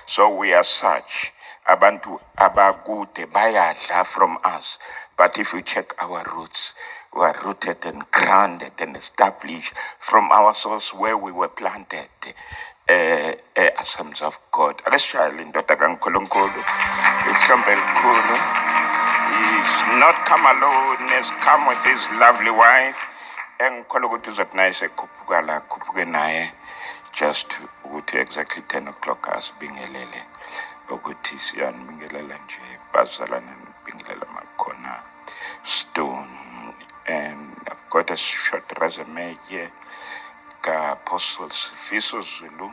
So we are such. Abantu abakude bayadla from us. But if you check our roots, we are rooted and grounded and established from our source where we were planted. Assemblies of God. Akasishayele indoda kaNkulunkulu. Ihlombe elikhulu. He's not come alone, he's come with his lovely wife. Engikholwa ukuthi uzothi naye sekhuphuka la khuphuke naye just ukuthi exactly 10 o'clock asibingelele ukuthi siyanibingelela nje bazalwane nibingelela makhona Stone. And I've got a short resume here. Apostle Sifiso Zulu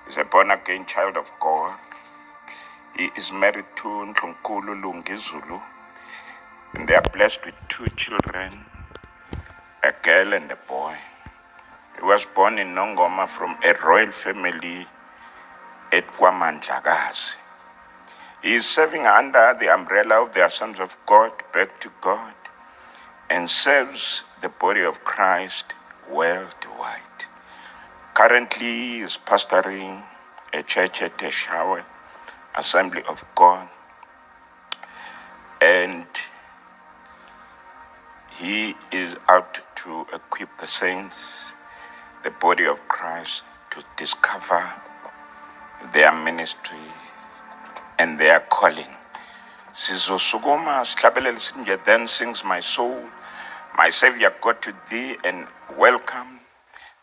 is a born again child of God. He is married to Ndlunkulu Lungi Zulu, and they are blessed with 2 children, a girl and a boy. He was born in Nongoma from a royal family at KwaMandlakazi. He is serving under the umbrella of the Sons of God, back to God, and serves the body of Christ worldwide. Currently, he is pastoring a church at Eshawe, Assembly of God, and he is out to equip the saints, the body of Christ, to discover their ministry and their calling. Sizosukuma sihlabelele sinje, then sings my soul, my Savior God to thee, and welcome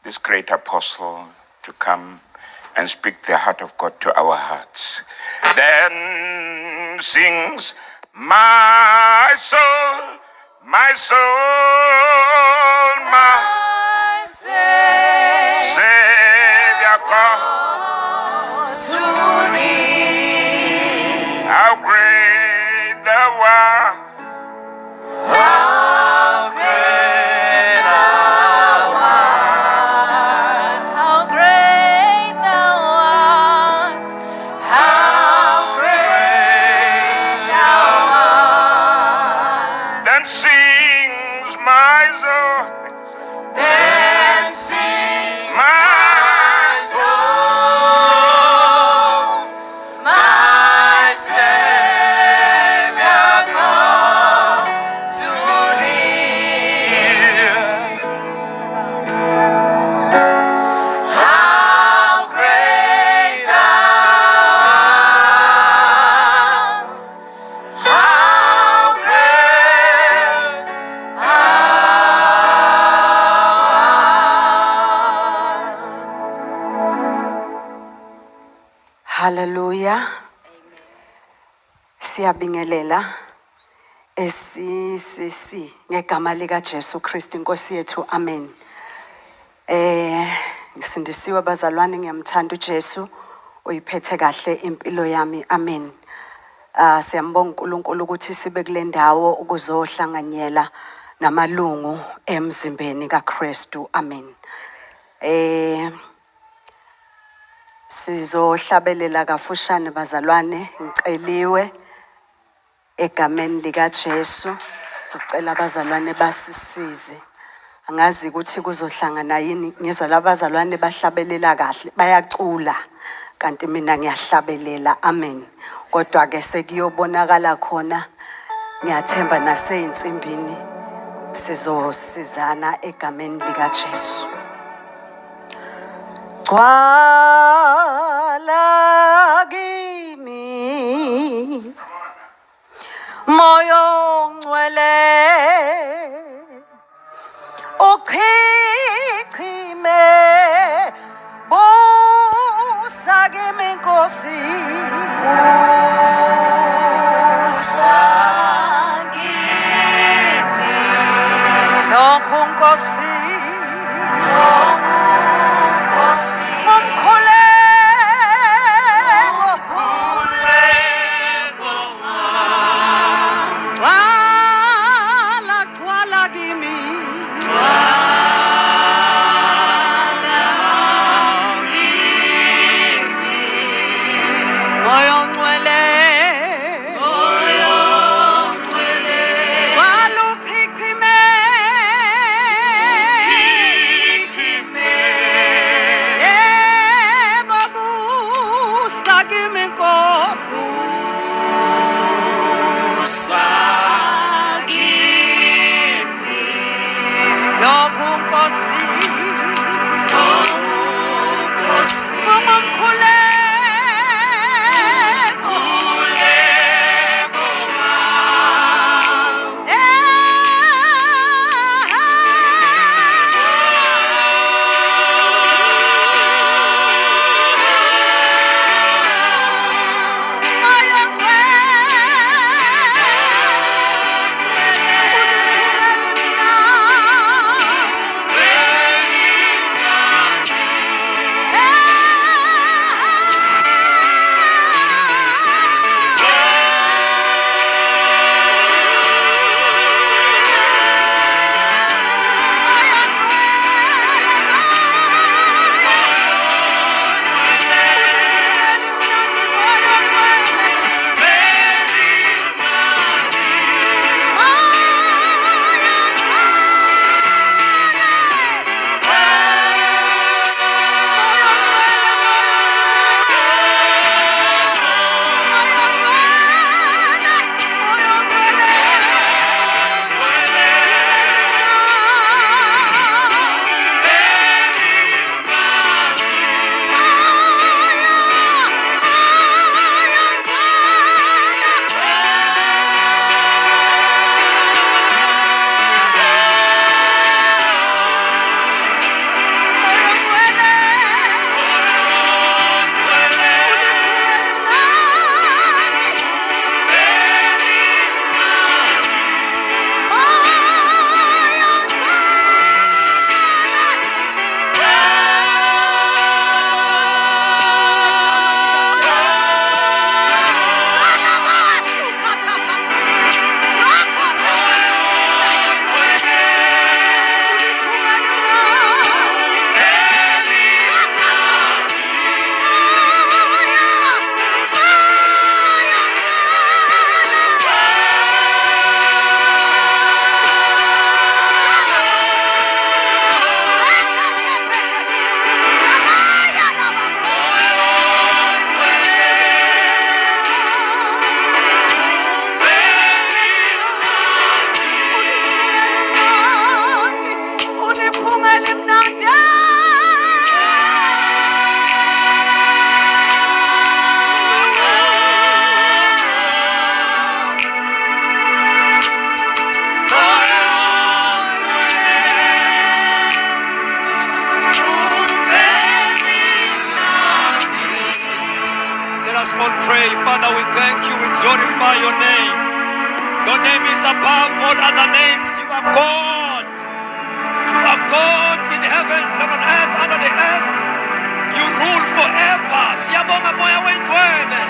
this great apostle to come and speak the heart of God to our hearts. Then sings my soul, my soul, my Savior God to thee. How great thou art. How great thou art. How great thou art. How great thou art. Then sings my soul. Then sings my soul. My Savior God to thee. How great thou art. How great thou art. Hallelujah. Siyabingelela esisisi ngegama lika Jesu Kristu Inkosi yethu, amen. Ngisindisiwe bazalwane, ngiyamthanda uJesu, uyiphethe kahle impilo yami, amen. Siyambonga uNkulunkulu ukuthi sibe kule ndawo ukuzohlanganyela namalungu emzimbeni kaKristu, amen. Sizohlabelela kafushane bazalwane, ngiceliwe egameni lika Jesu, sicela abazalwane basisize. Angazi ukuthi kuzohlangana yini, ngizwa labazalwane bahlabelela kahle, bayacula kanti mina ngiyahlabelela, amen. Kodwa ke sekuyobonakala khona, ngiyathemba naseyinsimbini sizosizana egameni lika Jesu. Gcwala kimi moyo ngcwele, uchichime busa kimi Nkosi, busa kimi lokhu Nkosi, lokhu Nkosi, us all pray. Father, we thank you, we glorify your name. Your name is above all other names. You are God. You are God in heavens and on earth, under the earth. You rule forever. Siyabonga moya wengcwele.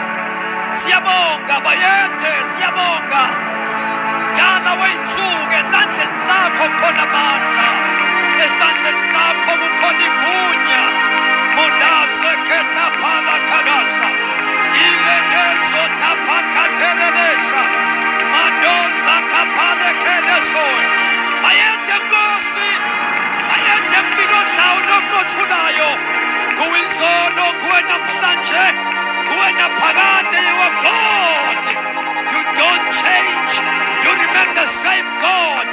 Siyabonga bayethe, siyabonga. Dala weyinsuku esandleni sakho khona amandla. Esandleni sakho kukhona igunya. Mondase keta pala kadasha. Ile nezo tapakatelelesha. Mandoza kapale kedesoy. Bayethe Nkosi. Bayethe mpilo dlawu nokuthulayo. Kuwizolo kuwe namhlanje. Kuwe naphakade, you are God. You don't change. You remain the same God.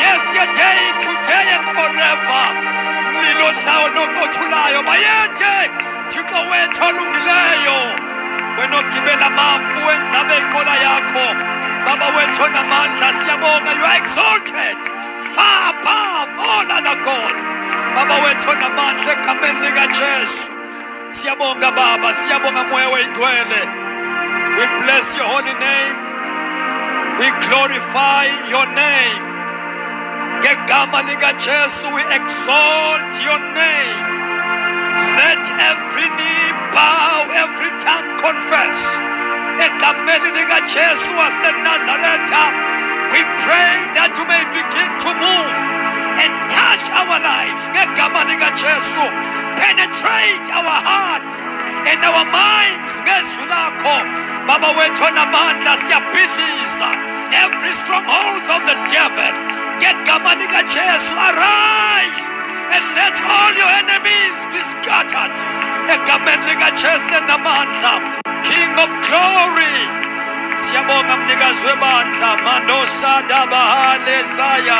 Yesterday, today, and forever. Mlilo dlawu nokuthulayo. Bayethe Thixo wethu olungileyo. Wena ogibela amafu wenzabe inqola yakho. Baba wethu onamandla siyabonga. You are exalted far above all other gods. Baba wethu onamandla egameni likaJesu. Siyabonga Baba, siyabonga moya wengcwele. We bless your holy name. We glorify your name. Ngegama likaJesu we exalt your name. Let every knee bow, every tongue confess. Egameni likaJesu waseNazaretha, we pray that you may begin to move and touch our lives. Ngegama likaJesu, penetrate our hearts and our minds. Ngezwi lakho Baba wethu onamandla siyabhidliza every strongholds of the devil. Ngegama likaJesu, arise and let all your enemies be scattered. Egameni likaJesu namandla, King of glory. Siyabonga mnikazi webandla, Mandosa dabahale zaya.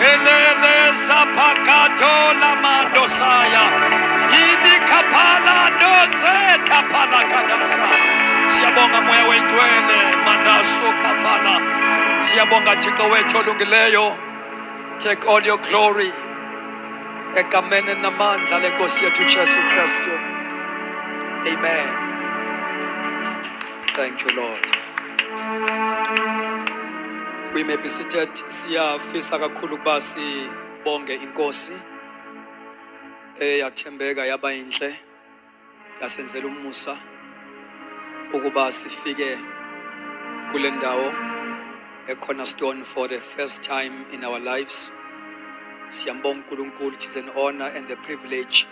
Elele zapakato la mandosaya. Ini kapala doze kapala kadasa. Siyabonga moya wengcwele, mandaso kapala. Siyabonga Thixo wethu olungileyo. Take all your glory. Egameni namandla lenkosi yethu Jesu Kristu. Amen. Thank you, Lord. We may be seated. Siyafisa kakhulu ukuba sibonge inkosi eyathembeka yaba inhle yasenzela umusa ukuba sifike kule ndawo eCornerstone for the first time in our lives. Siyambonga uNkulunkulu. It is an honor and a privilege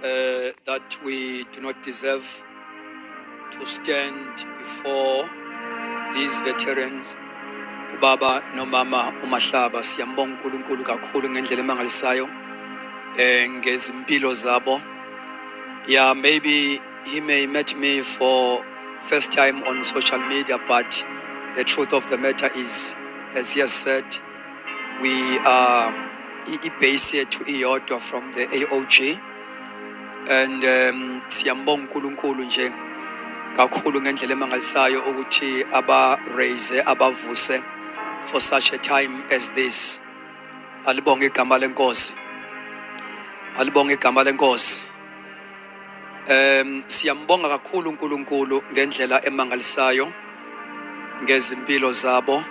that we do not deserve to stand before these veterans. Baba nomama uMahlaba, siyambonga uNkulunkulu kakhulu ngendlela emangalisayo ngezimpilo zabo. Yeah, maybe he may met me for first time on social media, but the truth of the matter is, as he has said, we are base to iyodwa from the AOG, and siyambonga uNkulunkulu nje kakhulu ngendlela emangalisayo ukuthi aba raise abavuse for such a time as this. Alibonge igama lenkosi. Alibonge igama lenkosi. Siyambonga kakhulu uNkulunkulu ngendlela emangalisayo ngezimpilo zabo.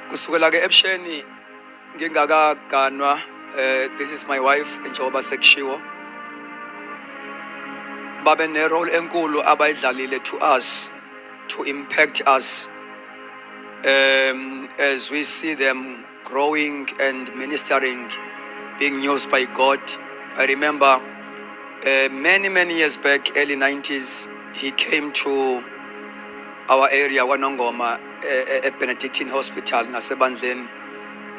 Kusukela ke ebusheni ngingakaganwa, this is my wife njengoba sekushiwo. Babe ne role enkulu abayidlalile to us, to impact us as we see them growing and ministering, being used by God. I remember many years back, early 90s, he came to our area, Wanongoma, a Benedictine hospital, Nasebandlen,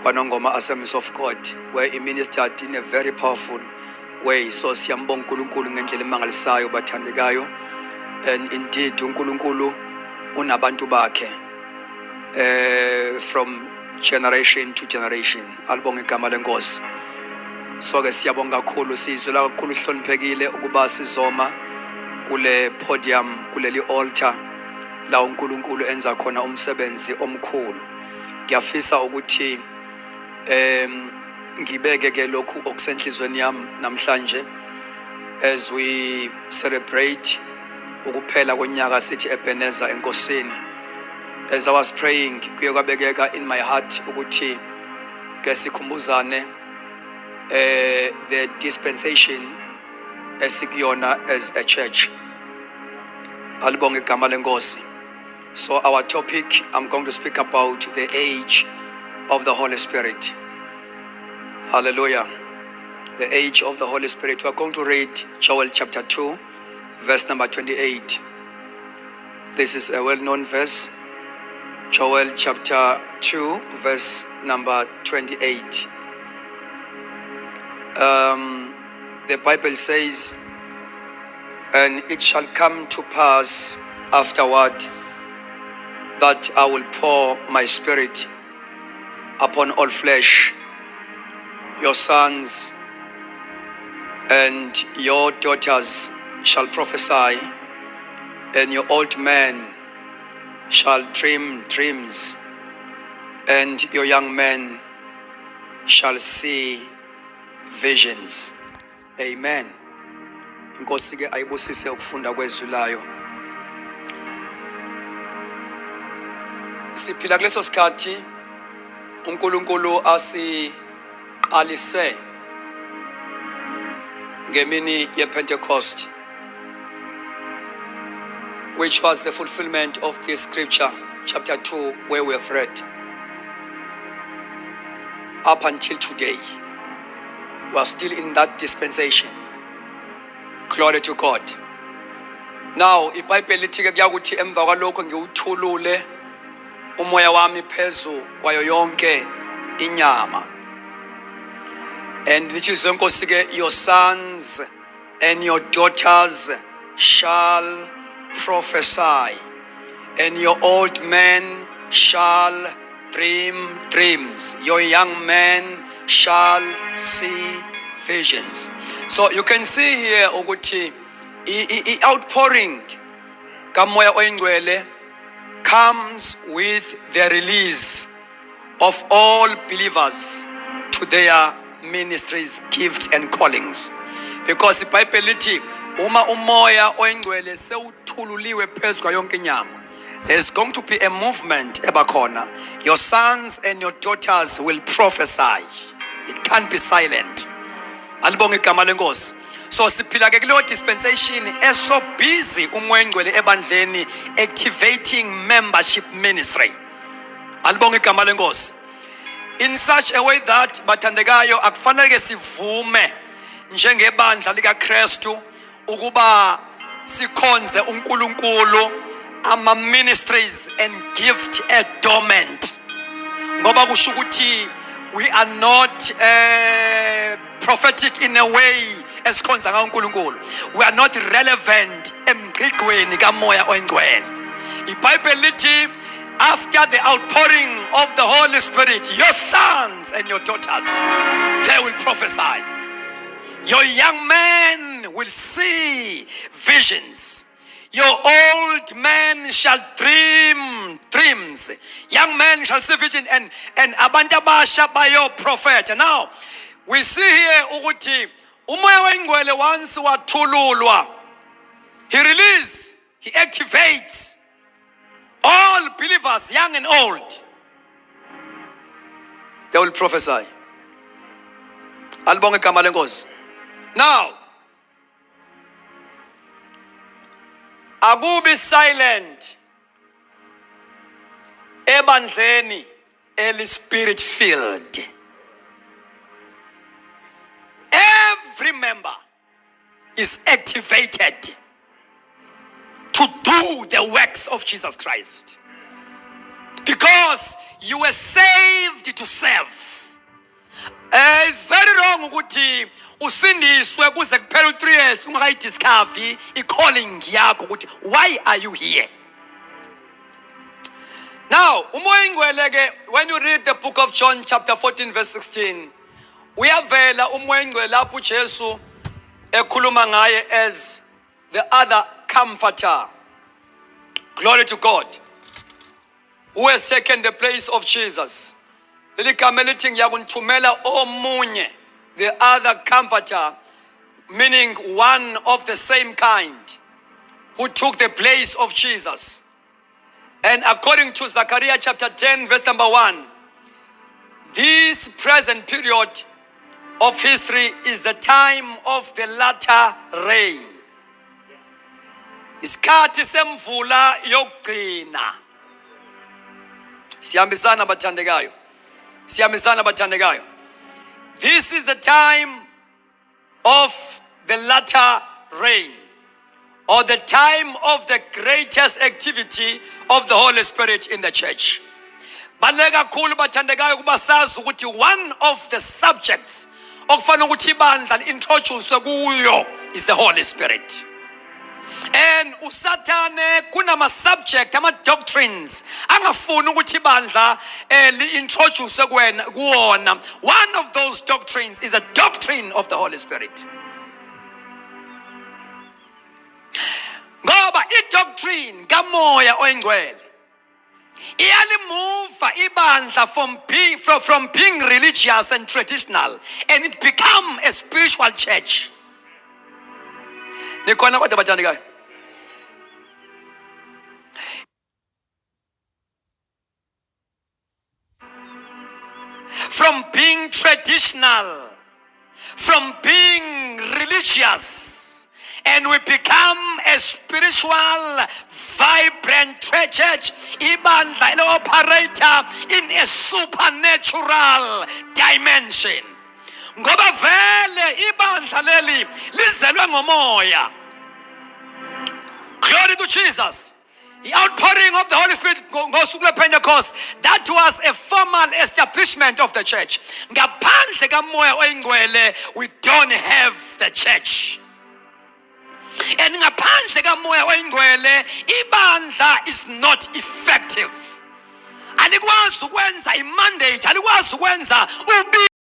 Wanongoma Assemblies of God, where he ministered in a very powerful way. So siyambonga uNkulunkulu ngendlela emangalisayo bathandekayo, and indeed uNkulunkulu unabantu bakhe from generation to generation. Alibonga igama lenkosi. So ke siyabonga kakhulu, sizwela kakhulu hloniphekile ukuba sizoma kule podium, kuleli altar la uNkulunkulu enza khona umsebenzi omkhulu. Ngiyafisa ukuthi ngibeke ke lokhu okusenhlizweni yami namhlanje as we celebrate ukuphela konyaka sithi Ebenezer enkosini. As I was praying, kuye kwabekeka in my heart ukuthi ke sikhumbuzane the dispensation esikuyona as a church. Alibonge igama lenkosi. So our topic, I'm going to speak about the age of the Holy Spirit. Hallelujah. The age of the Holy Spirit. We are going to read Joel chapter 2, verse number 28. This is a well-known verse. Joel chapter 2, verse number 28. The Bible says, "And it shall come to pass afterward that I will pour my spirit upon all flesh. Your sons and your daughters shall prophesy, and your old men shall dream dreams, and your young men shall see visions." Amen. Inkosi ke ayibusise ukufunda kwezwi layo. Siphila kuleso sikhathi uNkulunkulu asiqalise ngemini yePentecost, which was the fulfillment of this scripture, chapter 2, where we have read. Up until today, we are still in that dispensation. Glory to God. Now, iBhayibheli lithi ke kuyakuthi emva kwalokho ngiwuthulule umoya wami phezu kwayo yonke inyama. And lithi zonkosi ke, your sons and your daughters shall prophesy, and your old men shall dream dreams, your young men shall see visions. So you can see here ukuthi outpouring kamoya oyingcwele comes with the release of all believers to their ministries, gifts and callings. Because iBhayibheli lithi uma umoya oyingcwele sewuthululiwe phezu kwayo yonke inyama, there's going to be a movement ebakhona. Your sons and your daughters will prophesy. It can't be silent. Alibonge igama lenkosi. So siphila ke kuleyo dispensation so busy umoya oyingcwele ebandleni activating membership ministry. Alibonge igama lenkosi. In such a way that bathandekayo akufanele sivume njengebandla likaKristu ukuba sikhonze uNkulunkulu ama ministries and gift dormant. Ngoba kusho ukuthi we are not prophetic in a way esikhonza ngayo uNkulunkulu. We are not relevant emgqigqweni kamoya oyingcwele. iBhayibheli lithi after the outpouring of the Holy Spirit, your sons and your daughters, they will prophesy. Your young men will see visions. Your old men shall dream dreams. Young men shall see vision and abantu abasha bayo prophet. Now, we see here ukuthi umoya oyingcwele once wathululwa, he releases, he activates all believers, young and old. They will prophesy. Alibonge igama lenkosi. Now, akubi silent ebandleni eli-spirit filled. Every member is activated to do the works of Jesus Christ, because you were saved to serve. It's very wrong ukuthi usindiswe kuze kuphela 3 years ungakayidiscover i-calling yakho ukuthi why are you here. Now, umoya oyingcwele ke, when you read the book of John chapter 14 verse 16, uyavela umoya oyingcwele lapho uJesu ekhuluma ngaye as the other comforter. Glory to God. Who has taken the place of Jesus. Liligama elithi ngiyakunithumela omunye, the other comforter, meaning one of the same kind, who took the place of Jesus. And according to Zechariah chapter 10 verse number 1, this present period of history is the time of the latter rain. Isikhathi semvula yokugcina. Siyambisana bathandekayo. Siyambisana bathandekayo. This is the time of the latter rain, or the time of the greatest activity of the Holy Spirit in the church. Baleka kakhulu bathandekayo kuba sazi ukuthi one of the subjects okufanele ukuthi ibandla introduce kuyo is the Holy Spirit. And usathane kunama subject ama doctrines angafuni ukuthi ibandla li-introduce kuwona. One of those doctrines is the doctrine of the Holy Spirit. Ngoba i-doctrine kamoya oyingcwele iyalimuva ibandla from being religious and traditional, and it become a spiritual church. Nikhona kodwa bathandekayo. From being traditional, from being religious, and we become a spiritual, vibrant church, ibandla operator in a supernatural dimension. Ngoba vele ibandla leli lizelwe ngomoya. Glory to Jesus. The outpouring of the Holy Spirit ngosuku lwePentecost, that was a formal establishment of the church. Ngaphandle kamoya oyingcwele, we don't have the church. And ngaphandle kamoya oyingcwele, ibandla is not effective. Alikwazi ukwenza imandate, alikwazi ukwenza